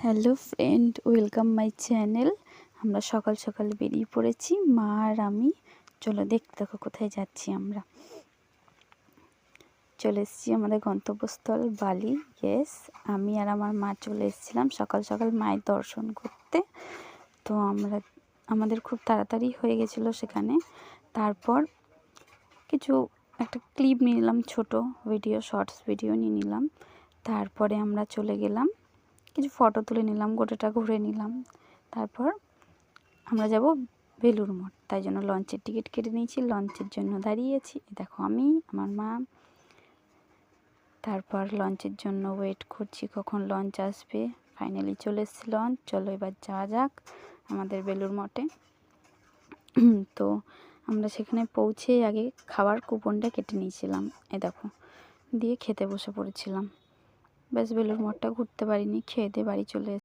Hello friend, welcome my channel. আমরা সকাল সকাল বেরিয়ে পড়েছি, মা আর আমি। চলো দেখতে দেখো কোথায় যাচ্ছি। আমরা চলে এসেছি আমাদের গন্তব্যস্থল বালি। ইয়েস, আমি আর আমার মা চলে এসেছিলাম সকাল সকাল মায়ের দর্শন করতে। তো আমাদের খুব তাড়াতাড়ি হয়ে গেছিলো সেখানে। তারপর একটা ক্লিপ নিয়ে নিলাম, ছোটো ভিডিও, শর্টস ভিডিও নিয়ে নিলাম। তারপরে আমরা চলে গেলাম, কিছু ফটো তুলে নিলাম, গোটাটা ঘুরে নিলাম। তারপর আমরা যাব বেলুড় মঠ, তাই জন্য লঞ্চের টিকিট কেটে নিয়েছি, লঞ্চের জন্য দাঁড়িয়েছি। দেখো আমি, আমার মা। তারপর লঞ্চের জন্য ওয়েট করছি কখন লঞ্চ আসবে। ফাইনালি চলে এসেছি লঞ্চ। চলো এবার যাওয়া যাক আমাদের বেলুড় মঠে। তো আমরা সেখানে পৌঁছে আগে খাওয়ার কুপনটা কেটে নিয়েছিলাম, দেখো, দিয়ে খেতে বসে পড়েছিলাম। বেশ বেলুড় মঠটা ঘুরতে পারিনি, খেয়ে দিয়ে বাড়ি চলে